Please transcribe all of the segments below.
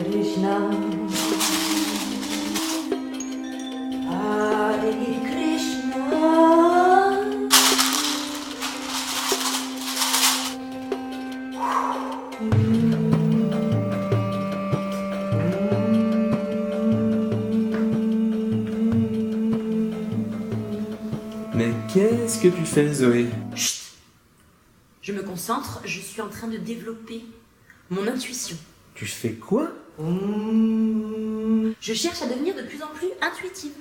Krishna, Hare Krishna. Mais qu'est-ce que tu fais, Zoé? Chut! Je me concentre, je suis en train de développer mon intuition. Tu fais quoi? Je cherche à devenir de plus en plus intuitive.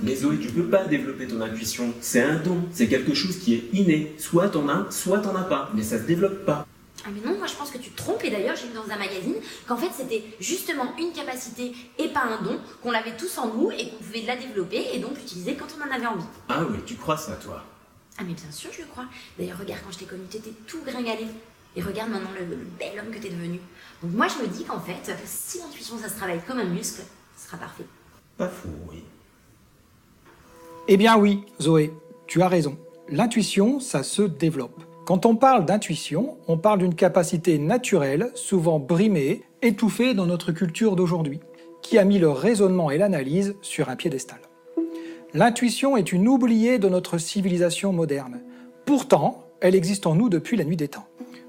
Mais Zoé, tu peux pas développer ton intuition. C'est un don, c'est quelque chose qui est inné. Soit t'en as, soit t'en as pas. Mais ça se développe pas. Ah mais non, moi je pense que tu te trompes, et d'ailleurs j'ai vu dans un magazine qu'en fait c'était justement une capacité et pas un don, qu'on l'avait tous en nous et qu'on pouvait la développer et donc l'utiliser quand on en avait envie. Ah oui, tu crois ça, toi? Ah mais bien sûr je le crois. D'ailleurs regarde, quand je t'ai connu t'étais tout gringalé. Et regarde maintenant le bel homme que t'es devenu. Donc moi je me dis qu'en fait, si l'intuition ça se travaille comme un muscle, ce sera parfait. Pas fou, oui. Eh bien oui, Zoé, tu as raison. L'intuition, ça se développe. Quand on parle d'intuition, on parle d'une capacité naturelle, souvent brimée, étouffée dans notre culture d'aujourd'hui, qui a mis le raisonnement et l'analyse sur un piédestal. L'intuition est une oubliée de notre civilisation moderne. Pourtant, elle existe en nous depuis la nuit des temps.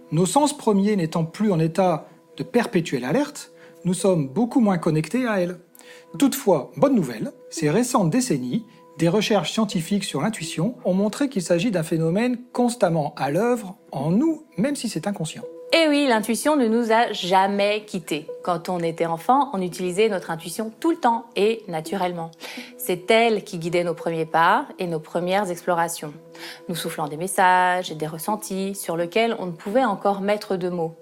Nos sens premiers n'étant plus en état de perpétuelle alerte, nous sommes beaucoup moins connectés à elle. Toutefois, bonne nouvelle, ces récentes décennies, des recherches scientifiques sur l'intuition ont montré qu'il s'agit d'un phénomène constamment à l'œuvre en nous, même si c'est inconscient. Et oui, l'intuition ne nous a jamais quittés. Quand on était enfant, on utilisait notre intuition tout le temps et naturellement. C'est elle qui guidait nos premiers pas et nos premières explorations, nous soufflant des messages et des ressentis sur lesquels on ne pouvait encore mettre de mots.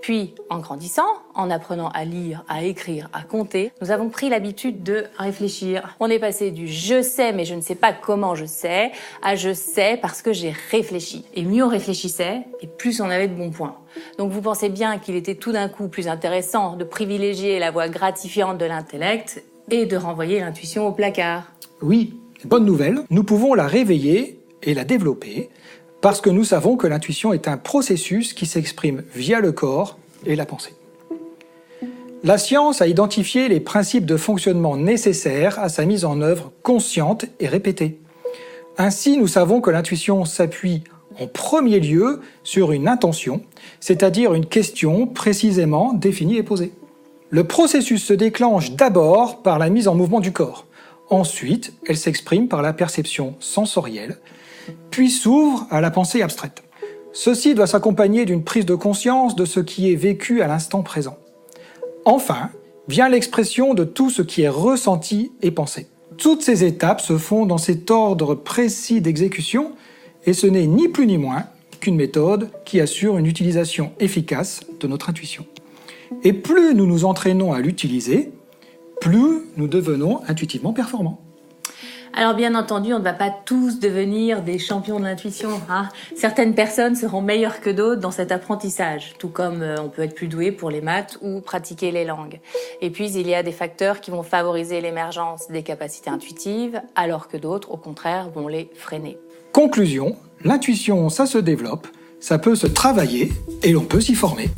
Puis, en grandissant, en apprenant à lire, à écrire, à compter, nous avons pris l'habitude de réfléchir. On est passé du « je sais mais je ne sais pas comment je sais » à « je sais parce que j'ai réfléchi ». Et mieux on réfléchissait, et plus on avait de bons points. Donc vous pensez bien qu'il était tout d'un coup plus intéressant de privilégier la voie gratifiante de l'intellect et de renvoyer l'intuition au placard. Oui, bonne nouvelle, nous pouvons la réveiller et la développer, parce que nous savons que l'intuition est un processus qui s'exprime via le corps et la pensée. La science a identifié les principes de fonctionnement nécessaires à sa mise en œuvre consciente et répétée. Ainsi, nous savons que l'intuition s'appuie en premier lieu sur une intention, c'est-à-dire une question précisément définie et posée. Le processus se déclenche d'abord par la mise en mouvement du corps. Ensuite, elle s'exprime par la perception sensorielle, puis s'ouvre à la pensée abstraite. Ceci doit s'accompagner d'une prise de conscience de ce qui est vécu à l'instant présent. Enfin, vient l'expression de tout ce qui est ressenti et pensé. Toutes ces étapes se font dans cet ordre précis d'exécution, et ce n'est ni plus ni moins qu'une méthode qui assure une utilisation efficace de notre intuition. Et plus nous nous entraînons à l'utiliser, plus nous devenons intuitivement performants. Alors bien entendu, on ne va pas tous devenir des champions de l'intuition, hein. Certaines personnes seront meilleures que d'autres dans cet apprentissage, tout comme on peut être plus doué pour les maths ou pratiquer les langues. Et puis il y a des facteurs qui vont favoriser l'émergence des capacités intuitives, alors que d'autres, au contraire, vont les freiner. Conclusion, l'intuition, ça se développe, ça peut se travailler et l'on peut s'y former.